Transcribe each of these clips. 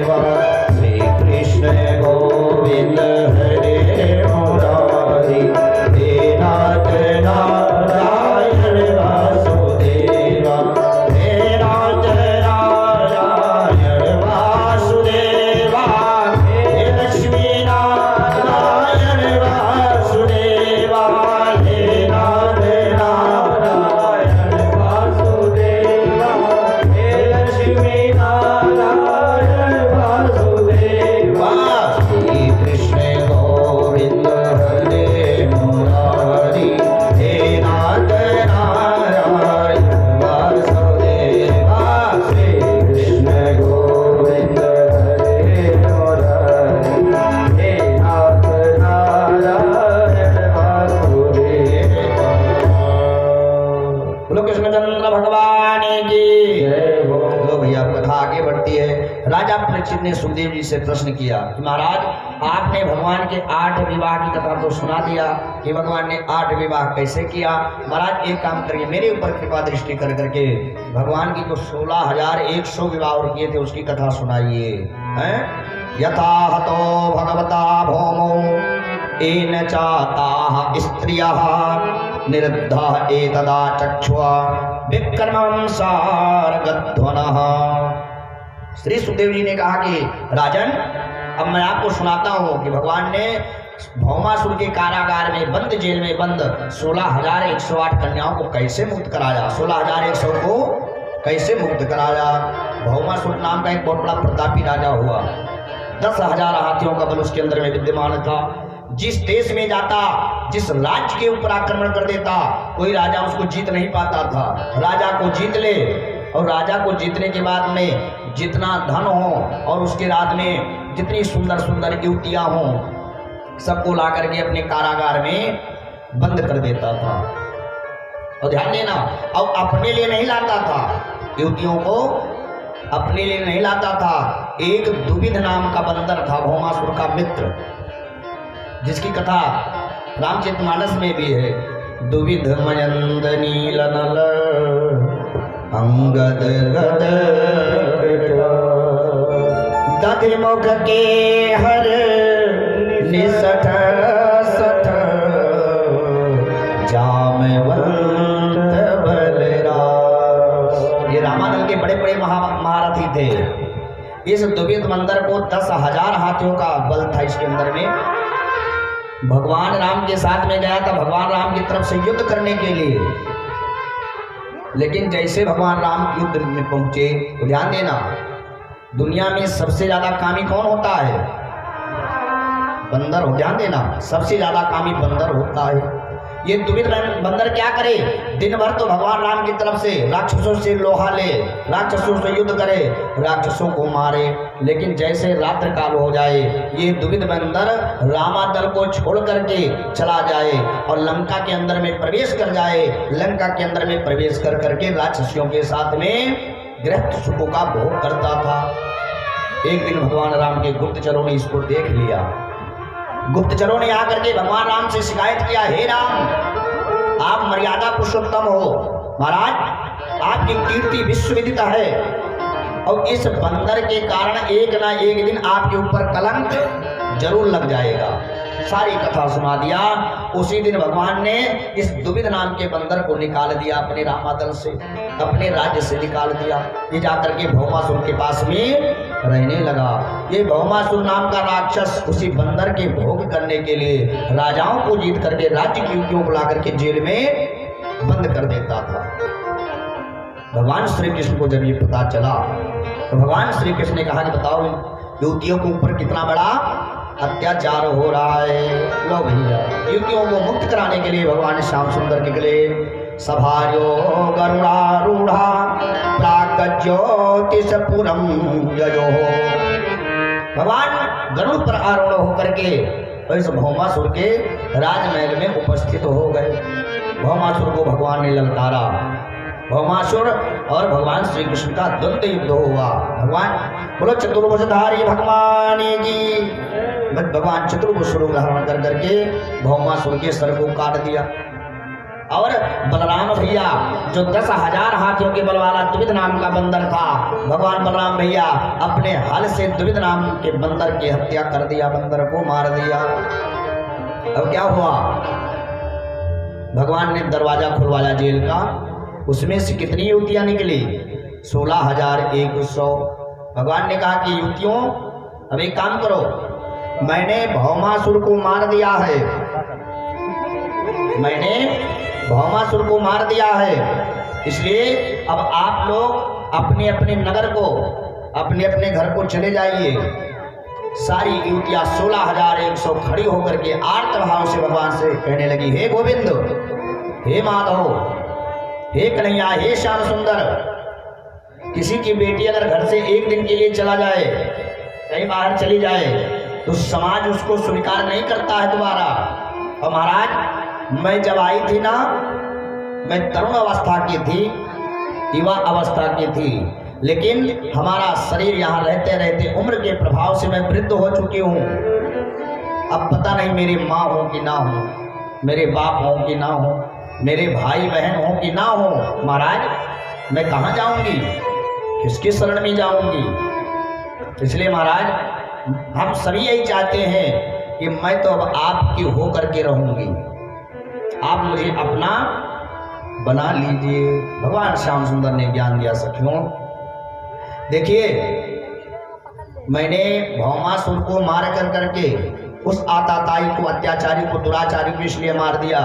श्री कृष्ण गोविंद हरे मुरारी हे नाथ नारायण वासुदेवा हे नाथ नारायण वासुदेवा हे लक्ष्मी नारायण वासुदेवा हे नाथ नारायण वासुदेवा हे लक्ष्मी नारायण वासुदेवा श्री कृष्ण गोविंद हरे मुरारी हे नाथ नारायण वासुदेवा श्री कृष्ण गोविंद हरे मुरारी हे नाथ नारायण वासुदेवा। बोलो कृष्णचंद्र भगवान की जय। लो भैया कथा आगे बढ़ती है। राजा परीक्षित ने सुखदेव जी से प्रश्न किया कि महाराज आपने भगवान के 8 विवाह की कथा तो सुना दिया कि भगवान ने 8 विवाह कैसे किया। महाराज एक काम करिए, मेरे ऊपर कृपा दृष्टि कर करके भगवान की जो 16,100 विवाह और किए थे उसकी कथा सुनाइए। हैं यथा हतो भगवता भौमो एन चाताः स्त्रियः निरुद्धः एतदा चक्षुः विक्रमं सारगध्वनः। श्री सुखदेव जी ने कहा कि राजन, अब मैं आपको सुनाता हूँ कि भगवान ने भौमासुर के कारागार में बंद, जेल में बंद 16,108 कन्याओं को कैसे मुक्त कराया। 16,100 को कैसे मुक्त कराया। भौमासुर नाम का एक बहुत बड़ा प्रतापी राजा हुआ। 10,000 हाथियों का बल उसके अंदर में विद्यमान था। जिस देश में जाता, जिस राज्य के ऊपर आक्रमण कर देता, कोई राजा उसको जीत नहीं पाता था। राजा को जीत ले और राजा को जीतने के बाद में जितना धन हो और उसके राज में जितनी सुंदर सुंदर युवतियां हों, सबको ला करके अपने कारागार में बंद कर देता था। और ध्यान देना, अब अपने लिए नहीं लाता था, युवतियों को अपने लिए नहीं लाता था। एक दुविध नाम का बंदर था, भौमासुर का मित्र, जिसकी कथा रामचरितमानस में भी है। दुविध मयंद नील नल अंगद गद दधिमुख के हर निसठ सठ जामवंत बलराज। ये रामानल के बड़े बड़े महारथी थे। इस दुविध बंदर को 10,000 हाथियों का बल था इसके अंदर में। भगवान राम के साथ में गया था, भगवान राम की तरफ से युद्ध करने के लिए। लेकिन जैसे भगवान राम युद्ध में पहुंचे तो ध्यान देना, दुनिया में सबसे ज्यादा कामी कौन होता है? बंदर हो। ध्यान देना, सबसे ज्यादा कामी बंदर होता है। ये दुविध बंदर क्या करे, दिन भर तो भगवान राम की तरफ से राक्षसों से लोहा ले, राक्षसों से युद्ध करे, राक्षसों को मारे। लेकिन जैसे रात्रि काल हो जाए, ये दुविध बंदर रामादल को छोड़ करके चला जाए और लंका के अंदर में प्रवेश कर जाए। लंका के अंदर में प्रवेश कर करके राक्षसियों के साथ में गृहस्थ सुखों का भोग करता था। एक दिन भगवान राम के गुप्तचरों ने इसको देख लिया। गुप्तचरों ने आकर के भगवान राम से शिकायत किया, हे राम, आप मर्यादा पुरुषोत्तम हो, महाराज आपकी कीर्ति विश्वविदित है और इस बंदर के कारण एक ना एक दिन आपके ऊपर कलंक जरूर लग जाएगा। सारी कथा सुना दिया। उसी दिन भगवान ने इस दुविध नाम के बंदर को निकाल दिया अपने रामादल से, अपने राज्य से निकाल दिया। ये जाकर के भौमासुर के पास में रहने लगा। ये भौमासुर नाम का राक्षस उसी बंदर के भोग करने के लिए राजाओं को जीत करके राज्य की युवतियों को ला करके जेल में बंद कर देता था। भगवान श्री कृष्ण को जब ये पता चला तो भगवान श्री कृष्ण ने कहा कि बताओ युवतियों के ऊपर कितना बड़ा अत्याचार हो रहा है। लो भैया, युवतियों को मुक्त कराने के लिए भगवान श्याम सुंदर निकले। सभार्यो गरुड़ारूढ़ा प्रागज्योतिषपुरम ययो। भगवान गरुड़ पर आरूढ़ होकर के इस भौमासुर के राजमहल में उपस्थित हो गए। भौमासुर को भगवान ने ललकारा। भौमासुर और भगवान श्री कृष्ण का द्वंद्व युद्ध हुआ। भगवान बोलो चतुर्भुजधारी भगवान की। भगवान चतुर्भुज स्वरूप धारण कर करके भौमासुर के सर को काट दिया। और बलराम भैया जो 10,000 हाथियों के बल वाला द्विविद नाम का बंदर था, भगवान बलराम भैया अपने हल से द्विविद नाम के बंदर की हत्या कर दिया, बंदर को मार दिया। अब क्या हुआ, भगवान ने दरवाजा खुलवाया जेल का, उसमें से कितनी युवतियां निकली? 16,100। भगवान ने कहा कि युवतियों अब एक काम करो, मैंने भौमासुर को मार दिया है, मैंने भौमासुर को मार दिया है, इसलिए अब आप लोग अपने अपने नगर को, अपने अपने घर को चले जाइए। सारी युवतियां 16,100 खड़ी होकर के आर्त भाव से भगवान से कहने लगी, हे गोविंद, हे माधव, हे कन्हैया, हे श्याम सुंदर, किसी की बेटी अगर घर से एक दिन के लिए चला जाए, कहीं बाहर चली जाए, तो समाज उसको स्वीकार नहीं करता है दोबारा। और महाराज, मैं जब आई थी ना, मैं तरुण अवस्था की थी, युवा अवस्था की थी, लेकिन हमारा शरीर यहाँ रहते रहते उम्र के प्रभाव से मैं वृद्ध हो चुकी हूँ। अब पता नहीं मेरी माँ हो कि ना हो, मेरे बाप हो कि ना हो, मेरे भाई बहन हो कि ना हो। महाराज, मैं कहाँ जाऊँगी, किसकी शरण में जाऊँगी? इसलिए महाराज, हम सभी यही चाहते हैं कि मैं तो अब आपकी हो करके रहूँगी, आप मुझे अपना बना लीजिए। भगवान श्याम सुंदर ने ज्ञान दिया। सखियों देखिए, मैंने भौमासुर को मार कर करके उस आताताई को, अत्याचारी को, दुराचारी को इसलिए मार दिया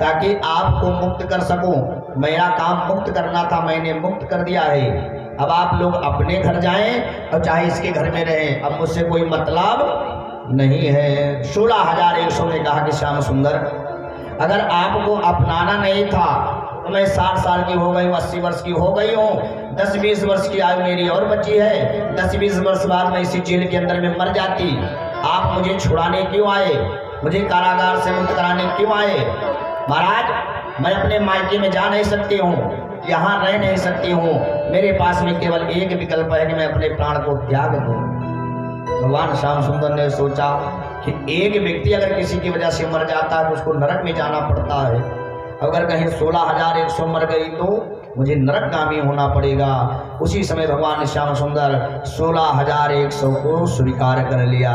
ताकि आपको मुक्त कर सकूं। मेरा काम मुक्त करना था, मैंने मुक्त कर दिया है। अब आप लोग अपने घर जाएं और चाहे इसके घर में रहें, अब मुझसे कोई मतलब नहीं है। 16,100 ने कहा कि श्याम सुंदर, अगर आपको अपनाना नहीं था तो मैं 60 साल की हो गई हूँ, 80 वर्ष की हो गई हूँ, 10-20 वर्ष की आयु मेरी और बची है, 10-20 वर्ष बाद मैं इसी जेल के अंदर में मर जाती। आप मुझे छुड़ाने क्यों आए, मुझे कारागार से मुक्त कराने क्यों आए? महाराज, मैं अपने मायके में जा नहीं सकती हूँ, यहाँ रह नहीं सकती हूँ, मेरे पास में केवल एक विकल्प है कि मैं अपने प्राण को त्याग दूँ। भगवान श्याम सुंदर ने सोचा कि एक व्यक्ति अगर किसी की वजह से मर जाता है तो उसको नरक में जाना पड़ता है, अगर कहीं 16,100 मर गई तो मुझे नरकगामी होना पड़ेगा। उसी समय भगवान श्याम सुंदर 16,100 को स्वीकार कर लिया,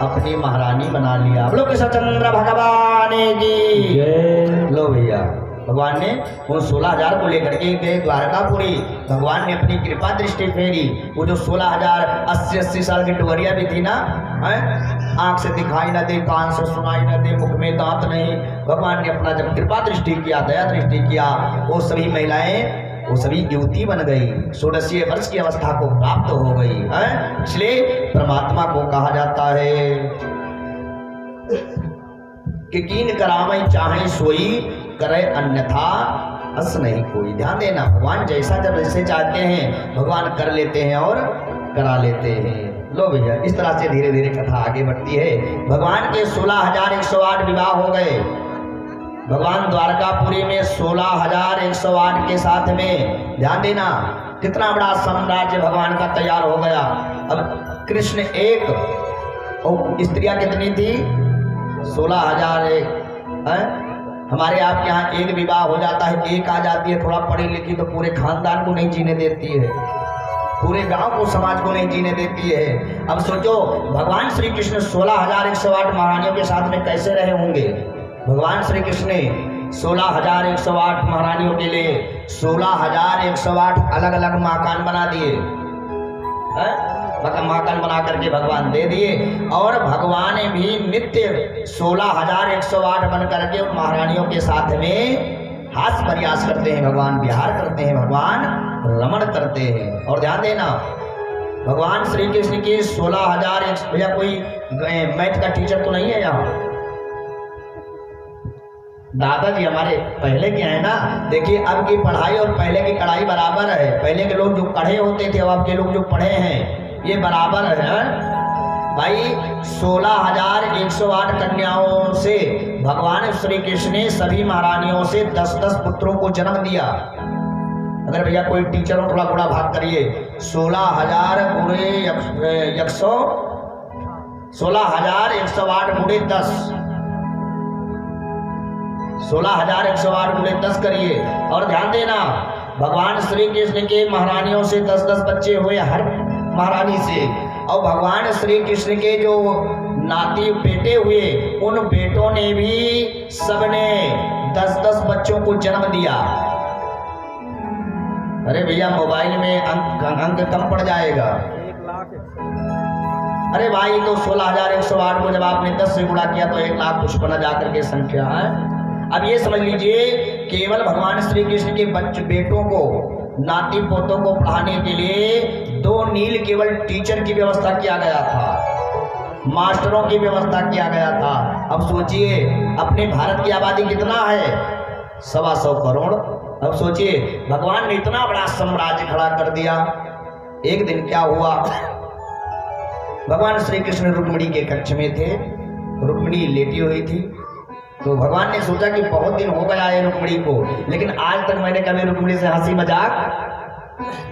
अपनी महारानी बना लिया। बोलो कृष्णचंद्र भगवान की। लो भैया, भगवान ने उन 16,000 को लेकर के गए द्वारकापुरी। भगवान ने अपनी कृपा दृष्टि फेरी। वो जो 16,000 80 साल की डुगरिया भी थी ना, आंख से दिखाई न दे, कान से सुनाई न दे, मुख में दांत नहीं, भगवान ने अपना जब कृपा दृष्टि किया, दया दृष्टि किया, वो सभी महिलाएं, वो सभी युवती बन गई, 16 वर्ष की अवस्था को प्राप्त हो गई है। इसलिए परमात्मा को कहा जाता है कि कीन करामई चाहे सोई, करे अन्यथा अस नहीं कोई। ध्यान देना, भगवान जैसा जब जैसे चाहते हैं भगवान कर लेते हैं और करा लेते हैं। लो भैया, इस तरह से धीरे धीरे कथा आगे बढ़ती है। भगवान के 16,108 विवाह हो गए। भगवान द्वारकापुरी में 16,108 के साथ में, ध्यान देना, कितना बड़ा साम्राज्य भगवान का तैयार हो गया। अब कृष्ण एक और स्त्रियां कितनी थी? 16,001। हमारे आपके यहाँ एक विवाह हो जाता है, एक आ जाती है, थोड़ा पढ़ी लिखी तो पूरे खानदान को नहीं जीने देती है, पूरे गांव को, समाज को नहीं जीने देती है। अब सोचो, भगवान श्री कृष्ण 16,108 महारानियों के साथ में कैसे रहे होंगे। भगवान श्री कृष्ण ने 16,108 महारानियों के लिए 16,108 अलग अलग मकान बना दिए, मकान बना करके भगवान दे दिए। और भगवान भी नित्य 16,108 बन करके उन महारानियों के साथ में हास प्रयास करते हैं, भगवान विहार करते हैं, भगवान रमण करते हैं। और ध्यान देना, भगवान श्री कृष्ण की 16,000, भैया कोई मैथ का टीचर तो नहीं है यहाँ? दादाजी हमारे पहले के हैं ना। देखिए, अब की पढ़ाई और पहले की कढ़ाई बराबर है। पहले के लोग जो पढ़े होते थे, अब के लोग जो पढ़े हैं ये बराबर है भाई। 16,108 कन्याओं से भगवान श्री कृष्ण ने सभी महारानियों से 10-10 पुत्रों को जन्म दिया। अगर भैया कोई टीचर हो, थोड़ा थोड़ा भाग करिए। 16,000 गुणे 16,108 गुणे 10, 16,108 गुणे 10 करिए। और ध्यान देना, भगवान श्री कृष्ण के महारानियों से 10-10 बच्चे हुए हर महारानी से, और भगवान श्री कृष्ण के जो नाती बेटे हुए उन बेटों ने भी सबने 10-10 बच्चों को जन्म दिया। अरे भैया मोबाइल में अंक कम पड़ जाएगा। अरे भाई तो 16,108 को जब आपने 10 से गुणा किया तो 1,55,000 जाकर के संख्या है। अब ये समझ लीजिए, केवल भगवान श्री कृष्ण के बेटों को, नाती पोतों को पढ़ाने के लिए 2 नील केवल टीचर की व्यवस्था किया गया था, मास्टरों की व्यवस्था किया गया था। अब सोचिए अपने भारत की आबादी कितना है, 125 करोड़। अब सोचिए भगवान ने इतना बड़ा साम्राज्य खड़ा कर दिया। एक दिन क्या हुआ, भगवान श्री कृष्ण रुक्मिणी के कक्ष में थे, रुक्मिणी लेटी हुई थी। तो भगवान ने सोचा कि बहुत दिन हो गया है रुक्मिणी को, लेकिन आज तक मैंने कभी रुक्मिणी से हंसी मजाक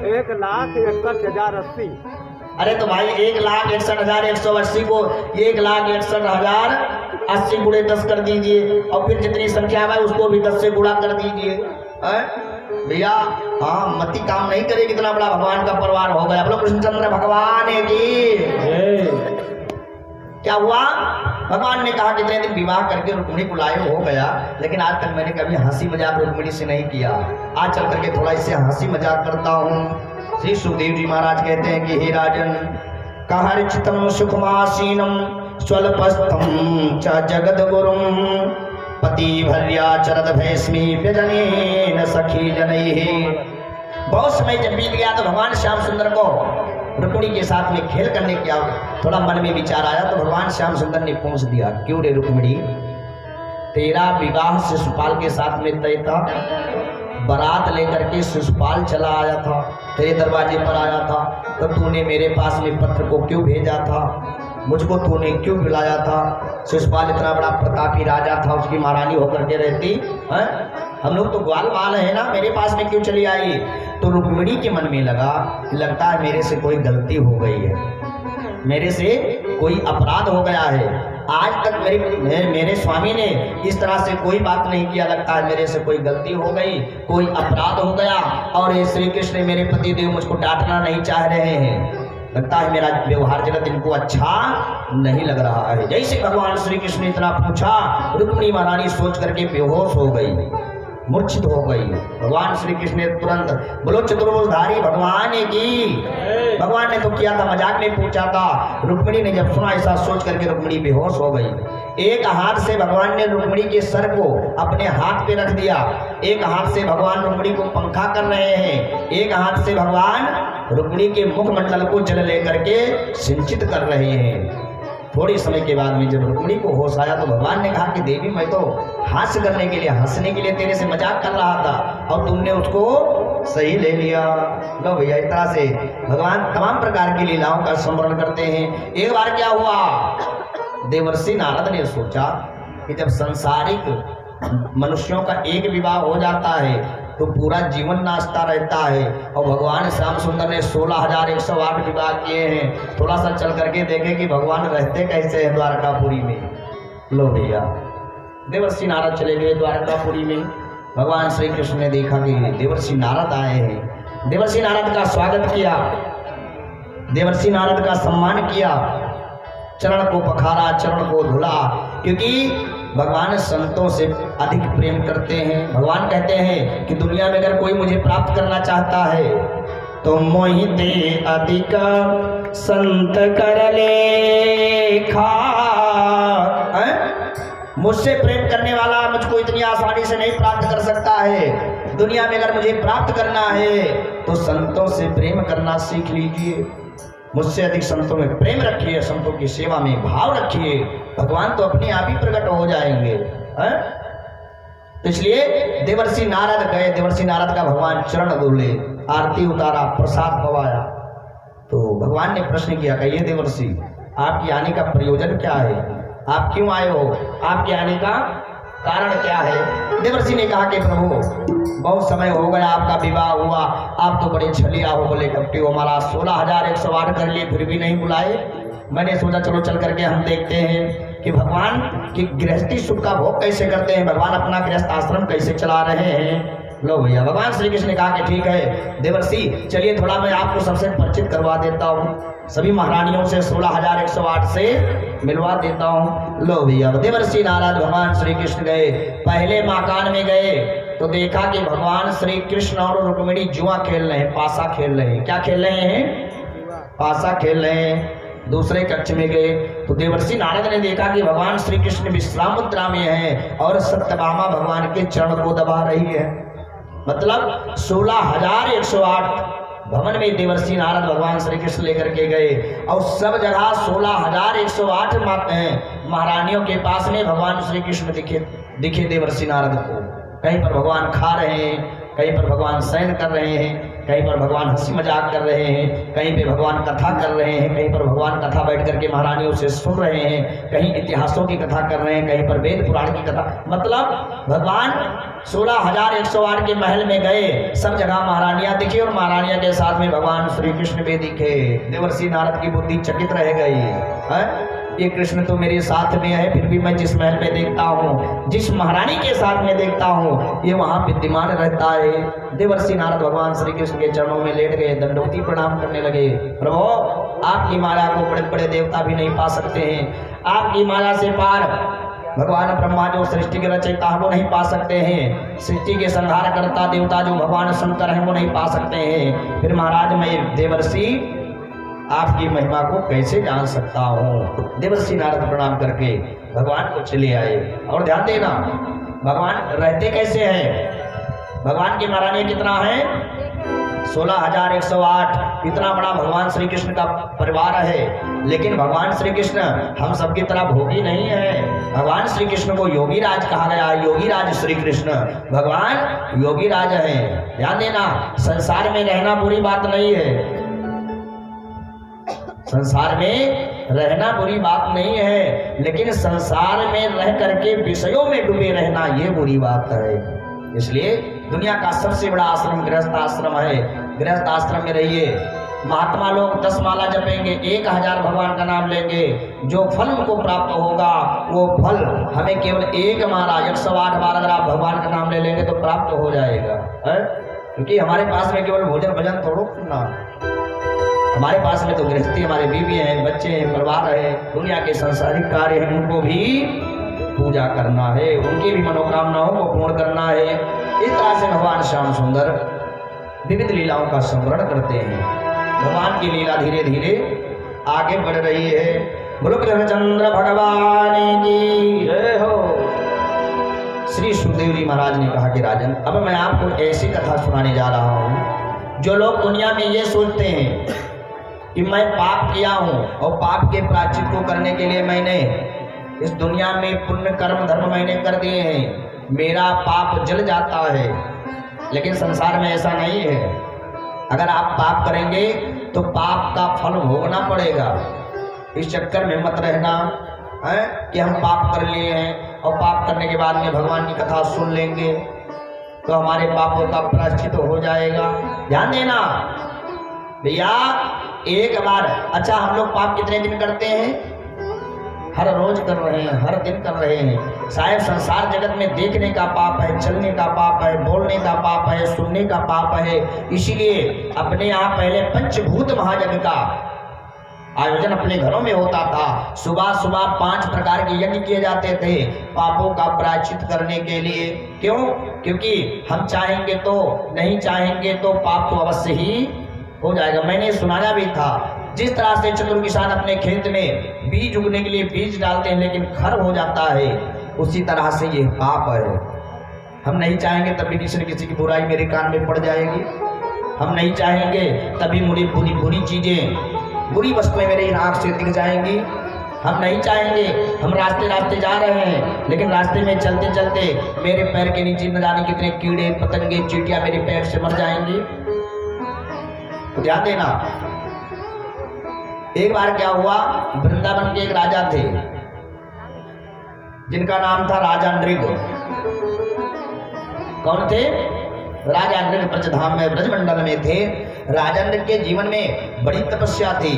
1,61,080। अरे तो भाई 1,61,180 को 1,61,080 गुणे 10 कर दीजिए, और फिर जितनी संख्या है उसको भी 10 से गुणा कर दीजिए भैया। हाँ मती काम नहीं करेगी, इतना बड़ा भगवान का परिवार हो गया। बोलो कृष्णचंद्र भगवान की। क्या हुआ, भगवान ने कहा कितने दिन विवाह करके रुक्मिणी को लाए हो गया, लेकिन आज तक मैंने कभी हंसी मजाक रुक्मिणी से नहीं किया। आज चल करके थोड़ा इससे हंसी मजाक करता हूँ। श्री सुखदेव जी महाराज कहते हैं कि हे राजन, कहर्चितम सुखमासीनम स्वल्पस्थम च जगद्गुरुम पति भर्या चरद भैस्मी व्यजनेन सखी जनैहि। बहुत समय जब बीत गया तो भगवान श्याम सुंदर को रुक्मिणी के साथ में खेल करने की थोड़ा मन में विचार आया, तो भगवान श्याम सुंदर ने पूछ दिया, क्यों रे रुक्मिणी, तेरा विवाह शिशुपाल के साथ में तय था, बारात लेकर के शिशुपाल चला आया था, तेरे दरवाजे पर आया था, तो तूने मेरे पास में पत्र को क्यों भेजा था, मुझको तूने क्यों बुलाया था। शिशुपाल इतना बड़ा प्रतापी राजा था, उसकी महारानी होकर के रहती है, हम लोग तो ग्वाल वाल है ना, मेरे पास में क्यों चली आई। तो रुक्मिणी के मन में लगा, लगता है मेरे से कोई गलती हो गई है, मेरे से कोई अपराध हो गया है। आज तक मेरे स्वामी ने इस तरह से कोई बात नहीं किया, लगता है मेरे से कोई गलती हो गई, कोई अपराध हो गया, और ये श्री कृष्ण मेरे पति देव मुझको डांटना नहीं चाह रहे हैं, लगता है मेरा व्यवहार जगत इनको अच्छा नहीं लग रहा है। जैसे भगवान श्री कृष्ण ने इतना पूछा, रुक्मिणी महारानी सोच करके बेहोश हो गई, मूर्छित हो गई। भगवान श्री कृष्ण ने तुरंत, बोलो चतुर्भुजधारी भगवान की। भगवान ने तो किया था, मजाक में पूछा था। रुक्मिणी ने जब सुना ऐसा सोच करके रुक्मिणी बेहोश हो गई। एक हाथ से भगवान ने रुक्मिणी के सर को अपने हाथ पे रख दिया, एक हाथ से भगवान रुक्मिणी को पंखा कर रहे हैं, एक हाथ से भगवान रुक्मिणी के मुखमंडल को जल लेकर के सिंचित कर रहे हैं। थोड़ी समय के बाद में जब रुक्मिणी को होश आया तो भगवान ने कहा कि देवी, मैं तो हास्य करने के लिए, हंसने के लिए तेरे से मजाक कर रहा था, और तुमने उसको सही ले लिया। लो भैया, इस तरह से भगवान तमाम प्रकार की लीलाओं का स्मरण करते हैं। एक बार क्या हुआ, देवर्षि नारद ने सोचा कि जब सांसारिक मनुष्यों का एक विवाह हो जाता है तो पूरा जीवन नाचता रहता है, और भगवान श्याम सुंदर ने 16,108 विवाह किए हैं। थोड़ा सा चल करके देखें कि भगवान रहते कैसे हैं द्वारकापुरी में। लो भैया, देवर्षि नारद चले गए द्वारकापुरी में। भगवान श्री कृष्ण ने देखा कि देवर्षि नारद आए हैं। देवर्षि नारद का स्वागत किया, देवर्षि नारद का सम्मान किया, चरण को पखारा, चरण को धुला, क्योंकि भगवान संतों से अधिक प्रेम करते हैं। भगवान कहते हैं कि दुनिया में अगर कोई मुझे प्राप्त करना चाहता है तो मोहिते अधिक संत कर लेखा। मुझसे प्रेम करने वाला मुझको इतनी आसानी से नहीं प्राप्त कर सकता है। दुनिया में अगर मुझे प्राप्त करना है तो संतों से प्रेम करना सीख लीजिए, मुझसे अधिक संतों में प्रेम रखिए, संतों की सेवा में भाव रखिए, भगवान तो अपने आप ही प्रकट हो जाएंगे। तो इसलिए देवर्षि नारद गए, देवर्षि नारद का भगवान चरण धुले, आरती उतारा, प्रसाद पवाया। तो भगवान ने प्रश्न किया, कहिए देवर्षि, आपके आने का प्रयोजन क्या है, आप क्यों आए हो, आपके आने का कारण क्या है। देवर्षि ने कहा कि प्रभु, बहुत समय हो गया आपका विवाह हुआ, आप तो बड़े छलिया हो, बोले कपटी हो, हमारा 16,108 कर लिए फिर भी नहीं बुलाए। मैंने सोचा चलो चल करके हम देखते हैं। कि भगवान की गृहस्थी सुख का भोग कैसे करते हैं, भगवान अपना गृहस्थ आश्रम कैसे चला रहे हैं। लो भैया, भगवान श्री कृष्ण ने कहा कि ठीक है देवर्षि, चलिए थोड़ा मैं आपको सबसे परिचित करवा देता हूँ, सभी महारानियों से 16,108 से मिलवा देता हूँ। लो भैया, देवर्षि नारद भगवान श्री कृष्ण गए, पहले मकान में गए तो देखा कि भगवान श्री कृष्ण और रुक्मिणी जुआ खेल रहे हैं, पासा खेल रहे हैं। क्या खेल रहे हैं? पासा खेल रहे हैं। दूसरे कक्ष में गए तो देवर्षि नारद ने देखा कि भगवान श्री कृष्ण विश्राम मुद्रा में है और सत्यभामा भगवान के चरण को दबा रही है। मतलब 16,108 भवन में देवर्षि नारद भगवान श्री कृष्ण लेकर के गए और सब जगह 16,108 महारानियों के पास में भगवान श्री कृष्ण दिखे देवर्षि नारद को। कहीं पर भगवान खा रहे हैं, कहीं पर भगवान शयन कर रहे हैं, कहीं पर भगवान हंसी मजाक कर रहे हैं, कहीं पे भगवान कथा कर रहे हैं, कहीं पर भगवान कथा बैठ करके महारानियों से सुन रहे हैं, कहीं इतिहासों की कथा कर रहे हैं, कहीं पर वेद पुराण की कथा। मतलब भगवान 16,108 के महल में गए, सब जगह महारानियां दिखी और महारानियां के साथ में भगवान श्री कृष्ण भी दिखे। देवर्षि नारद की बुद्धि चकित रह गई है, ये कृष्ण तो मेरे साथ में है, फिर भी मैं जिस महल में देखता हूँ, जिस महारानी के साथ में देखता हूँ, ये वहाँ विद्यमान रहता है। देवर्षि नारद भगवान श्री कृष्ण के चरणों में लेट गए, दंडवती प्रणाम करने लगे। प्रभु, आपकी माला को बड़े बड़े देवता भी नहीं पा सकते हैं, आपकी माला से पार भगवान ब्रह्मा जो सृष्टि के रचयिता है वो नहीं पा सकते हैं, सृष्टि के संहार करता देवता जो भगवान शंकर हैं वो नहीं पा सकते हैं। फिर महाराज मैं देवर्षि आपकी महिमा को कैसे जान सकता हूँ। देवर्षि नारद प्रणाम करके भगवान को चले आए। और ध्यान देना, भगवान रहते कैसे हैं? भगवान की महारानी कितना है? 16,108। इतना बड़ा भगवान श्री कृष्ण का परिवार है, लेकिन भगवान श्री कृष्ण हम सबकी तरह भोगी नहीं है। भगवान श्री कृष्ण को योगी राज कहा गया है, योगी राज श्री कृष्ण भगवान योगी राज है। ध्यान देना, संसार में रहना बुरी बात नहीं है, संसार में रहना बुरी बात नहीं है, लेकिन संसार में रह करके विषयों में डूबे रहना ये बुरी बात है। इसलिए दुनिया का सबसे बड़ा आश्रम गृहस्थ आश्रम है। गृहस्थ आश्रम में रहिए। महात्मा लोग 10 माला जपेंगे, 1000 भगवान का नाम लेंगे, जो फल उनको प्राप्त होगा वो फल हमें केवल 1 माला 108 बार अगर आप भगवान का नाम ले लेंगे तो प्राप्त हो जाएगा है? क्योंकि हमारे पास में केवल भोजन भजन थोड़ा करना, हमारे पास में तो गृहस्थी, हमारे बीवी हैं, बच्चे हैं, परिवार है, दुनिया के सांसारिक कार्य हैं, उनको भी पूजा करना है, उनकी भी मनोकामनाओं को पूर्ण करना है। इस तरह से भगवान श्याम सुंदर विविध लीलाओं का स्मरण करते हैं। भगवान की लीला धीरे धीरे आगे बढ़ रही है। बोलो कृष्णचंद्र भगवान की जय हो। श्री सुखदेव जी महाराज ने कहा कि राजन, अब मैं आपको ऐसी कथा सुनाने जा रहा हूँ, जो लोग दुनिया में ये सोचते हैं कि मैं पाप किया हूँ और पाप के प्रायश्चित को करने के लिए मैंने इस दुनिया में पुण्य कर्म धर्म मैंने कर दिए हैं, मेरा पाप जल जाता है। लेकिन संसार में ऐसा नहीं है। अगर आप पाप करेंगे तो पाप का फल भोगना पड़ेगा। इस चक्कर में मत रहना है कि हम पाप कर लिए हैं और पाप करने के बाद में भगवान की कथा सुन लेंगे तो हमारे पापों का प्रायश्चित हो जाएगा। ध्यान देना भैया, एक बार, अच्छा हम लोग पाप कितने दिन करते हैं? हर रोज कर रहे हैं, हर दिन कर रहे हैं। शायद संसार जगत में देखने का पाप है, चलने का पाप है, बोलने का पाप है, सुनने का पाप है। इसीलिए अपने यहाँ पहले पंचभूत महायज्ञ का आयोजन अपने घरों में होता था। सुबह सुबह 5 प्रकार के यज्ञ किए जाते थे पापों का प्रायश्चित करने के लिए। क्यों? क्योंकि हम चाहेंगे तो, नहीं चाहेंगे तो पाप तो अवश्य ही हो जाएगा। मैंने सुनाया भी था, जिस तरह से चतुर किसान अपने खेत में बीज उगने के लिए बीज डालते हैं लेकिन खर हो जाता है, उसी तरह से ये पाप है। हम नहीं चाहेंगे तभी किसी की बुराई मेरे कान में पड़ जाएगी, हम नहीं चाहेंगे तभी बुरी चीजें, बुरी वस्तुएं मेरी आँख से दिख जाएंगी। हम नहीं चाहेंगे, हम रास्ते जा रहे हैं लेकिन रास्ते में चलते चलते मेरे पैर के नीचे न जाने कितने कीड़े पतंगे चींटियां मेरे पैर से मर जाएंगी। तो ध्यान देना। एक बार क्या हुआ, वृंदावन के एक राजा थे जिनका नाम था राजा नृग। कौन थे? राजा नृग ब्रजधाम में ब्रजमंडल में थे। राजा नृग के जीवन में बड़ी तपस्या थी।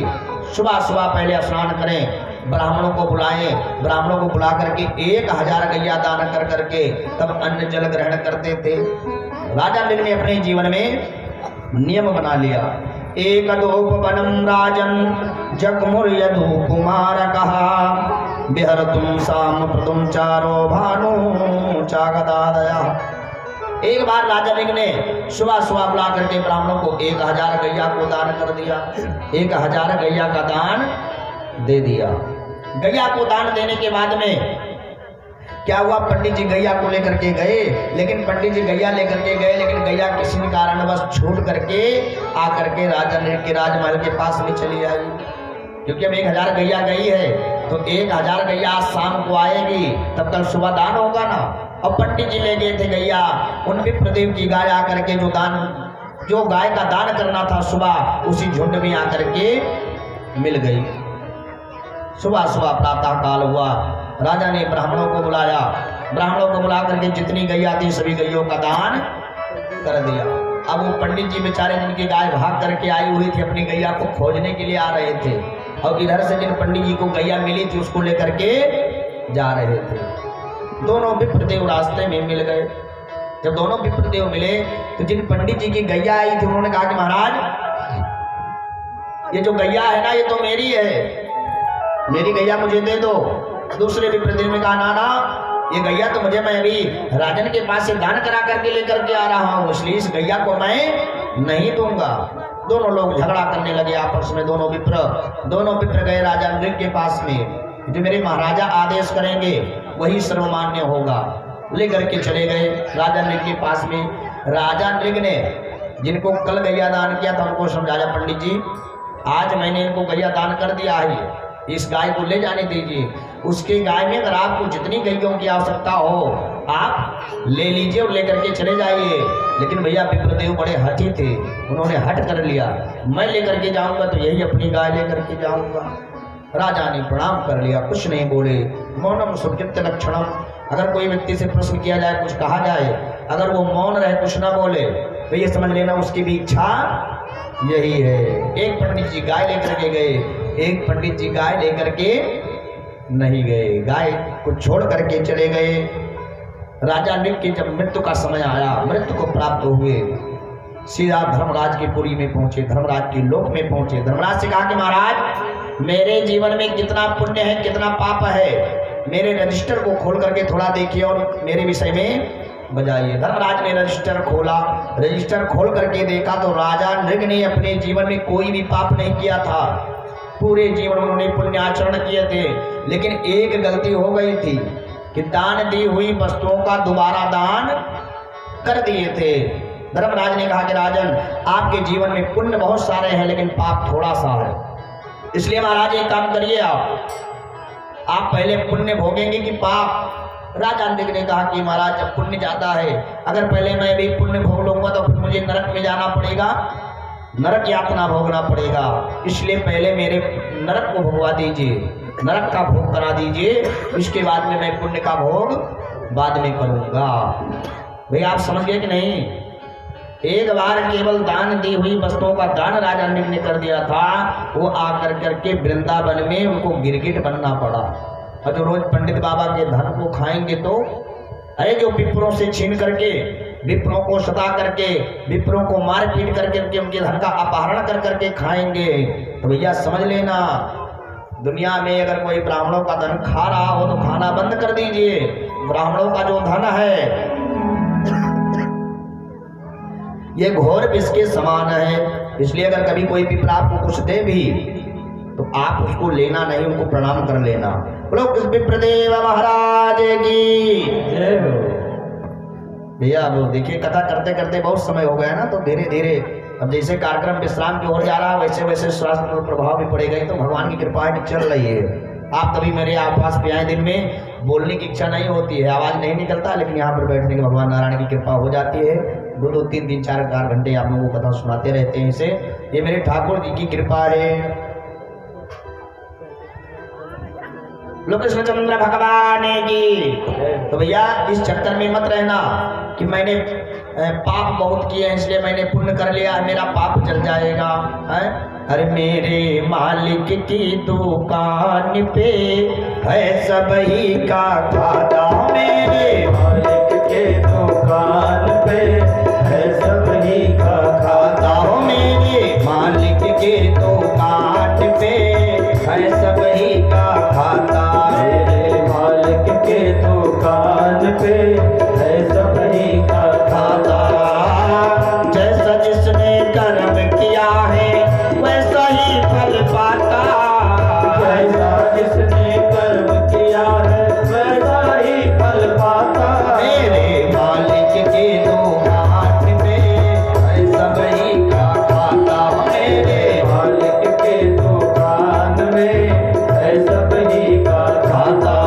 सुबह सुबह पहले स्नान करें, ब्राह्मणों को बुलाए, ब्राह्मणों को बुला करके 1000 गैया दान कर करके तब अन्न जल ग्रहण करते थे। राजा नृग ने अपने जीवन में नियम बना लिया। एक दोपवनम राजन जगमुर यदु कुमार कहा बिहर तुम साम प्रतुम चारो भानु चागदादया। एक बार राजा नृग ने सुबह सुबह बुला करके ब्राह्मणों को 1000 गैया को दान कर दिया। 1000 गैया का दान दे दिया। गैया को दान देने के बाद में क्या हुआ, पंडित जी गैया को लेकर के गए, लेकिन पंडित जी गैया लेकर के गए, लेकिन गैया किसी कारणवश छूट करके आकर के राजा नृग के राजमहल के पास में चली आई। क्योंकि अब 1000 गैया गई है तो 1000 गैया आज शाम को आएगी, तब कल सुबह दान होगा ना। अब पंडित जी ले गए थे गैया, उन विप्रदेव की गाय आकर के जो गाय का दान करना था सुबह, उसी झुंड में आकर के मिल गई। सुबह सुबह प्रातः काल हुआ, राजा ने ब्राह्मणों को बुलाया, ब्राह्मणों को बुला करके जितनी गैया थी सभी गैयों का दान कर दिया। अब वो पंडित जी बेचारे जिनकी गाय भाग करके आई हुई थी अपनी गैया को खोजने के लिए आ रहे थे, और इधर से जिन पंडित जी को गैया मिली थी उसको लेकर के जा रहे थे। दोनों विप्रदेव रास्ते में मिल गए। जब दोनों विप्रदेव मिले तो जिन पंडित जी की गैया आई थी उन्होंने कहा कि महाराज ये जो गैया है ना ये तो मेरी है, मेरी गैया मुझे दे दो। दूसरे विप्रदेव ने कहा ना ये गैया तो मुझे, मैं अभी राजन के पास से दान करा करके लेकर के आ रहा हूँ, इसलिए इस गैया को मैं नहीं दूंगा। दोनों लोग झगड़ा करने लगे आपस में। दोनों विप्र गए राजा नृग के पास में, जो मेरे महाराजा आदेश करेंगे वही सर्वमान्य होगा। लेकर के चले गए राजा नृग के पास में। राजा नृग ने जिनको कल गैया दान किया था उनको समझाया, पंडित जी आज मैंने इनको गैया दान कर दिया है, इस गाय को ले जाने दीजिए। उसके गाय में अगर आपको जितनी गैयों की आवश्यकता हो आप ले लीजिए और लेकर के चले जाइए। लेकिन भैया विप्रदेव बड़े हठी थे, उन्होंने हट कर लिया, मैं लेकर के जाऊंगा तो यही अपनी गाय लेकर के जाऊंगा। राजा ने प्रणाम कर लिया, कुछ नहीं बोले। मौनम सुकृत लक्षणम, अगर कोई व्यक्ति से प्रश्न किया जाए, कुछ कहा जाए, अगर वो मौन रहे कुछ ना बोले तो ये समझ लेना उसकी भी इच्छा यही है। एक पंडित जी गाय लेकर के गए, एक पंडित जी गाय लेकर के नहीं गए, गाय को छोड़ करके चले गए। राजा नृग की जब मृत्यु का समय आया, मृत्यु को प्राप्त हुए, सीधा धर्मराज की पुरी में पहुंचे, धर्मराज के लोक में पहुंचे। धर्मराज से कहा कि महाराज मेरे जीवन में कितना पुण्य है कितना पाप है, मेरे रजिस्टर को खोल करके थोड़ा देखिए और मेरे विषय में बजाइए। धर्मराज ने रजिस्टर खोला, रजिस्टर खोल करके देखा तो राजा नृग ने अपने जीवन में कोई भी पाप नहीं किया था, पूरे जीवन में उन्होंने पुण्याचरण किए थे। लेकिन एक गलती हो गई थी कि दान दी हुई वस्तुओं का दोबारा दान कर दिए थे। धर्मराज ने कहा कि राजन आपके जीवन में पुण्य बहुत सारे हैं लेकिन पाप थोड़ा सा है, इसलिए महाराज एक काम करिए, आप पहले पुण्य भोगेंगे कि पाप। राजा नृग ने कहा कि महाराज जब पुण्य जाता है, अगर पहले मैं भी पुण्य भोग लूंगा तो फिर मुझे नरक में जाना पड़ेगा, नरक यातना भोगना पड़ेगा, इसलिए पहले मेरे नरक को भोगवा दीजिए, नरक का भोग करा दीजिए, इसके बाद में मैं पुण्य का भोग बाद में करूंगा। भाई आप समझ गए कि नहीं? एक बार केवल दान दी हुई वस्तुओं का दान राजा नृग ने कर दिया था, वो आकर करके वृंदावन में उनको गिरगिट बनना पड़ा। और जो रोज पंडित बाबा के धन को खाएंगे तो अरे जो विप्रों से छीन करके, विप्रों को सता करके, विप्रों को मार पीट करके उनके धन का अपहरण कर करके खाएंगे, तो भैया समझ लेना दुनिया में अगर कोई ब्राह्मणों का धन खा रहा हो तो खाना बंद कर दीजिए। ब्राह्मणों का जो धन है ये घोर विष के समान है, इसलिए अगर कभी कोई विप्र आपको कुछ दे भी तो आप उसको लेना नहीं, उनको प्रणाम कर लेना। बोलो किस विप्रदेव महाराज की जय हो। भैया वो देखिए कथा करते करते बहुत समय हो गया ना, तो धीरे धीरे अब जैसे कार्यक्रम विश्राम की ओर जा रहा है वैसे वैसे स्वास्थ्य पर प्रभाव भी पड़ेगा। तो भगवान की कृपा है कि चल रही है। आप कभी मेरे आसपास पे आए, दिन में बोलने की इच्छा नहीं होती है, आवाज़ नहीं निकलता, लेकिन यहाँ पर बैठने के भगवान नारायण की कृपा हो जाती है। 2-2, 3-3, 4-4 घंटे आप लोगों को कथा सुनाते रहते हैं। इसे ये मेरे ठाकुर जी की कृपा है। कृष्णचंद्र भगवान की। तो भैया इस चक्कर में मत रहना कि मैंने पाप बहुत किए हैं इसलिए मैंने पुण्य कर लिया है, मेरा पाप जल जाएगा है। अरे मेरे मालिक की दुकान पे है सब ही का खाता, मेरे मालिक के दुकान पे है सब ही का खाता, मेरे मालिक के दुकान पे है सब ही का खाता, मेरे मालिक के दुकान पे है सब ही का खाता। जैसा जिसने कर्म किया है वैसा ही फल पाता, जैसा जिसने कर्म किया है वैसा ही फल पाता, मेरे मालिक के दुकान पे है सब ही का खाता, मेरे मालिक के दुकान में है सब ही का खाता।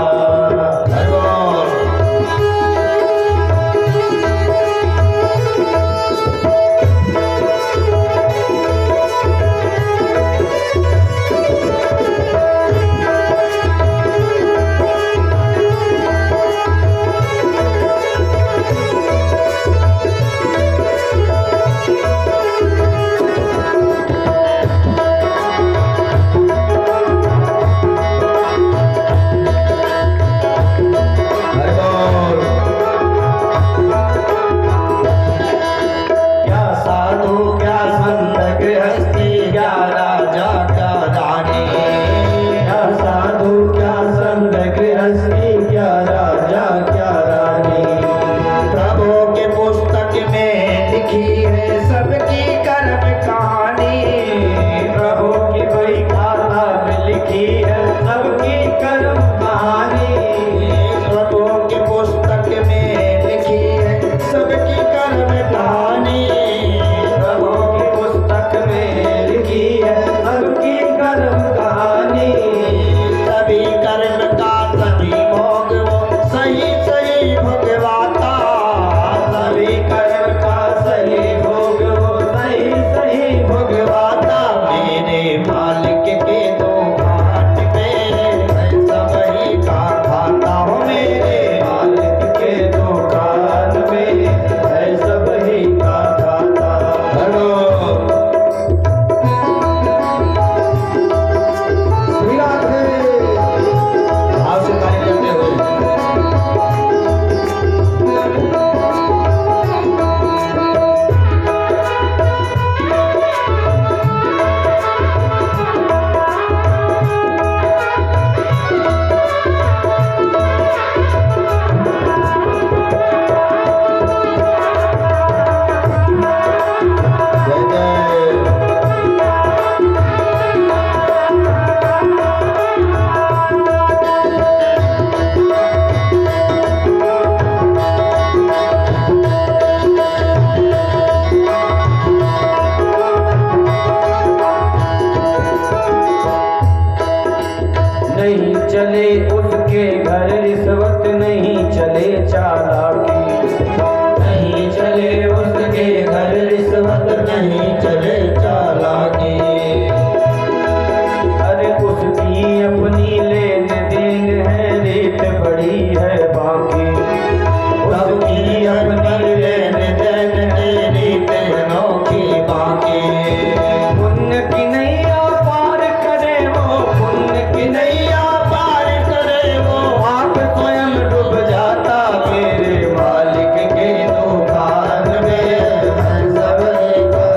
क्या साधु क्या संत गृहस्थी, क्या राजा क्या रानी, क्या साधु क्या संत गृहस्थी, क्या राजा क्या रानी, प्रभु के पुस्तक में लिखी है सबकी कर्म कहानी, प्रभु की कोई खाता में लिखी है सबकी कर्म कहानी, प्रभु के पुस्तक में लिखी है सबकी कर्म कहानी, प्रभु की पुस्तक में लिखी है सबकी कर्म कहानी, सभी कर्म का सभी भोग वो सही सही भोगवाता, सभी कर्म का सही भोग वो सही सही भोगवाता, मेरे मालिक के दुकान पे है सब ही का खाता, हो मेरे मालिक के दुकान में है सब ही का खाता। हेलो विराट है भाव से कार्य करते हुए जय जय नहीं चले उसके घर रिश्वत, नहीं चले चालाकी, नहीं चले उसके घर रिश्वत, नहीं चले चालाकी, अरे उसकी अपनी लेन देन है, रेत बड़ी है बाकी, सबकी अपनी लेन देन तेरी तेनों की बाकी, पुण्य की नैया पार करे वो, पुण्य की नैया पार करे वो आप स्वयं डूब जाता, मेरे मालिक के दुकान में है सब ही का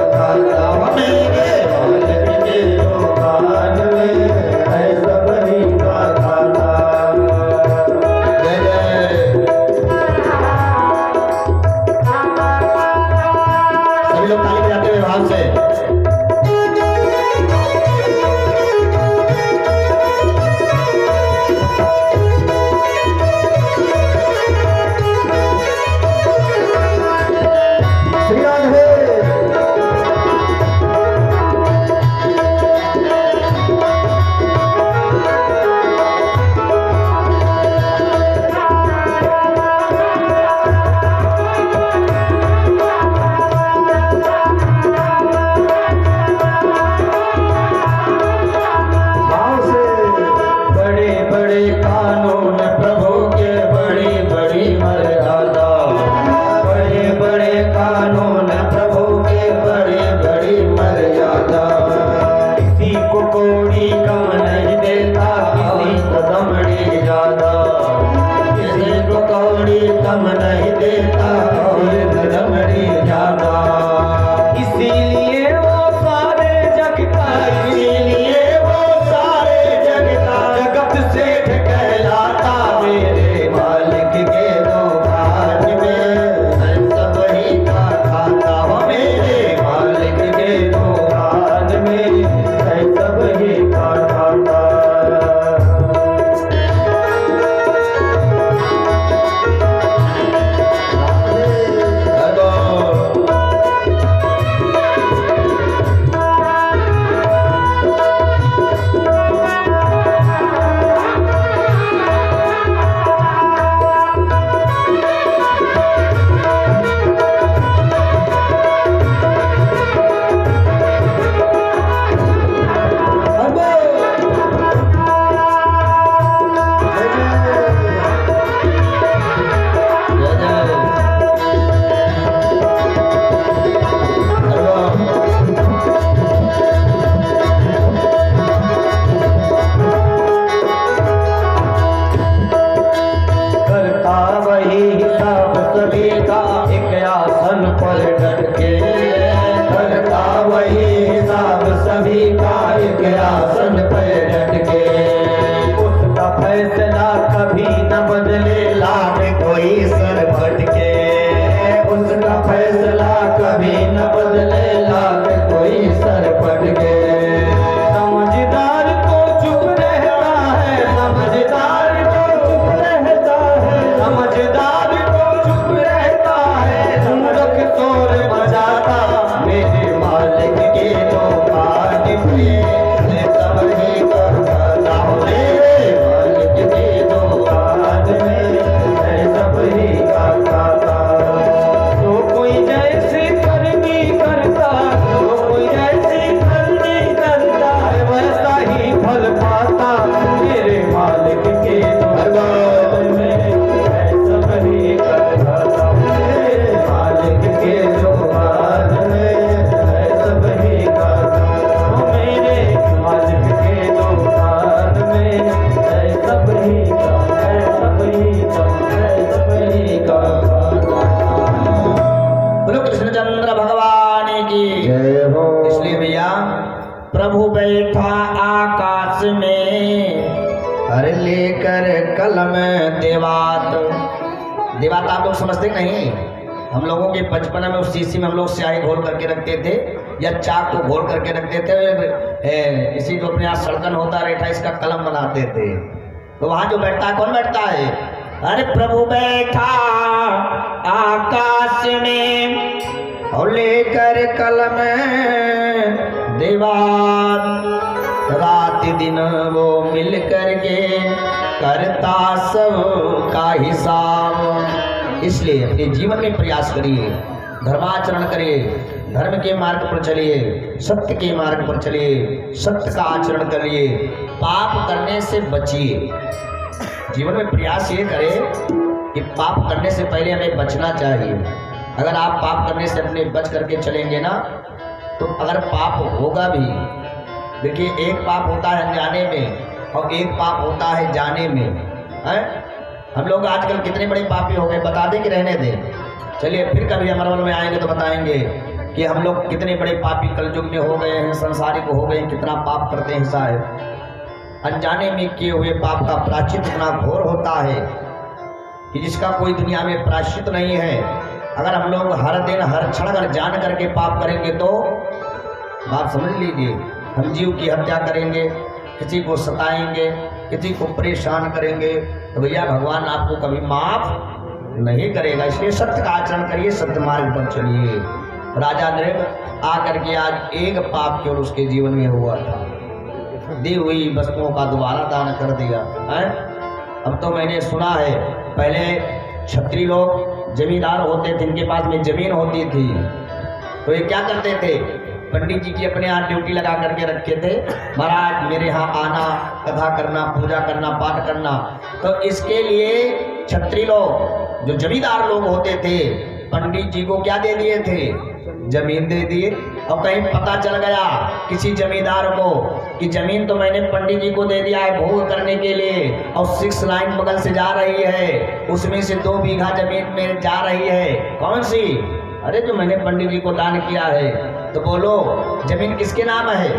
घर लेकर कलम देवात। देवात आप लोग समझते नहीं? हम लोगों के बचपन में उस शीशी में हम लोग स्याही घोल करके रखते थे या चाक को घोल करके रखते थे, इसी जो अपने यहाँ सड़कन होता रहता इसका कलम बनाते थे। तो वहां जो बैठता है कौन बैठता है? अरे प्रभु बैठा आकाश में और लेकर कलम देवात, रात दिन वो मिल करके करता सब का हिसाब। इसलिए अपने जीवन में प्रयास करिए, धर्माचरण करिए, धर्म के मार्ग पर चलिए, सत्य के मार्ग पर चलिए, सत्य का आचरण करिए, पाप करने से बचिए। जीवन में प्रयास ये करें कि पाप करने से पहले हमें बचना चाहिए। अगर आप पाप करने से अपने बच करके चलेंगे ना, तो अगर पाप होगा भी, देखिए एक पाप होता है अनजाने में और एक पाप होता है जाने में, है? हम लोग आजकल कितने बड़े पापी हो गए, बता दें कि रहने दें? चलिए फिर कभी अमरवल में आएंगे तो बताएंगे कि हम लोग कितने बड़े पापी कलयुग में हो गए हैं, संसारिक हो गए हैं, कितना पाप करते हैं साहब। अनजाने में किए हुए पाप का प्रायश्चित इतना घोर होता है कि जिसका कोई दुनिया में प्रायश्चित नहीं है। अगर हम लोग हर दिन हर क्षण अगर जान करके पाप करेंगे तो बात समझ लीजिए, हम जीव की हत्या करेंगे, किसी को सताएंगे, किसी को परेशान करेंगे, तो भैया भगवान आपको कभी माफ नहीं करेगा। इसलिए सत्य का आचरण करिए, सत्य मार्ग पर चलिए। राजा नृप आकर के आज एक पाप केवल उसके जीवन में हुआ था, दी हुई वस्तुओं का दोबारा दान कर दिया है। अब तो मैंने सुना है पहले क्षत्रिय लोग जमींदार होते थे, इनके पास में जमीन होती थी, तो ये क्या करते थे, पंडित जी की अपने यहाँ ड्यूटी लगा करके रखे थे, महाराज मेरे यहाँ आना, कथा करना, पूजा करना, पाठ करना। तो इसके लिए क्षत्रिय लोग जो जमींदार लोग होते थे पंडित जी को क्या दे दिए थे, जमीन दे दिए। और कहीं पता चल गया किसी जमींदार को कि जमीन तो मैंने पंडित जी को दे दिया है भोग करने के लिए, और 6 लाइन बगल से जा रही है, उसमें से 2 बीघा जमीन में जा रही है, कौन सी? अरे जो मैंने पंडित जी को दान किया है। तो बोलो जमीन किसके नाम है?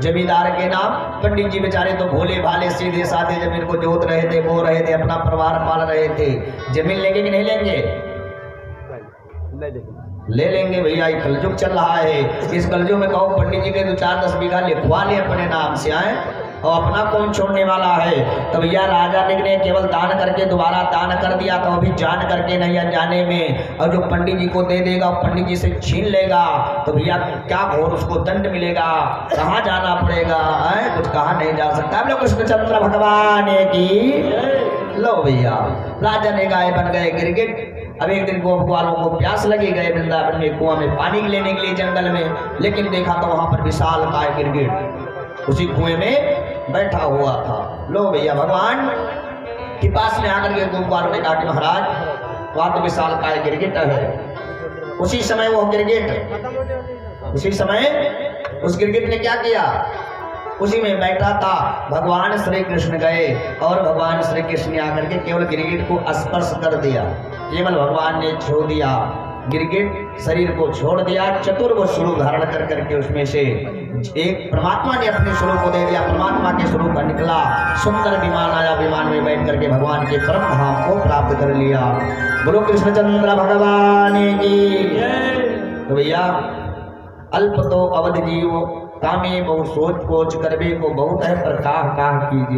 जमींदार के नाम। पंडित जी बेचारे तो भोले भाले सीधे साधे जमीन को जोत रहे थे, बो रहे थे, अपना परिवार पाल रहे थे। जमीन लेंगे कि नहीं लेंगे? ले लेंगे भैया, ये कलयुग चल रहा है। इस कलयुग में कहो पंडित जी के 2-4-10 बीघा लिखवा ले अपने नाम से, आए और अपना कौन छोड़ने वाला है। तो भैया राजा ने केवल दान करके दोबारा दान कर दिया, तो अभी जान करके नहीं अनजाने में, और जो पंडित जी को दे देगा पंडित जी से छीन लेगा, तो भैया क्या घोर उसको दंड मिलेगा, कहाँ जाना पड़ेगा, है कुछ कहा नहीं जा सकता। हम लोग कृष्णचंद्र भगवान की। लो भैया राजा ने गाय बन गए गिरगिट। अब एक दिन गोप वालों को प्यास लगी, गए वृंदावन में कुआं में पानी लेने के लिए जंगल में, लेकिन देखा तो वहां पर विशाल काय गिरगिट उसी कुएं में बैठा हुआ था। लो भैया भगवान के पास में आकर के गोप वालों ने कहा कि महाराज वहां तो विशाल काय गिरगिट है। उसी समय वो गिरगिट उस गिरगिट ने क्या किया, उसी में बैठा था। भगवान श्री कृष्ण गए और भगवान श्री कृष्ण ने आकर के केवल गिरगिट को स्पर्श कर दिया, केवल भगवान ने छू दिया, गिरगिट शरीर को छोड़ दिया, चतुर्भुज स्वरूप धारण कर करके उसमें से एक परमात्मा ने अपने स्वरूप को दे दिया। परमात्मा के स्वरूप का निकला, सुंदर विमान आया, विमान में बैठ करके भगवान के परम धाम को प्राप्त कर लिया। बोलो कृष्णचंद्र भगवान की। तो भैया अल्प तो अवध जीव, कामे बहु सोच पोच करबे को बहुत है, पर काह काह कीजिए।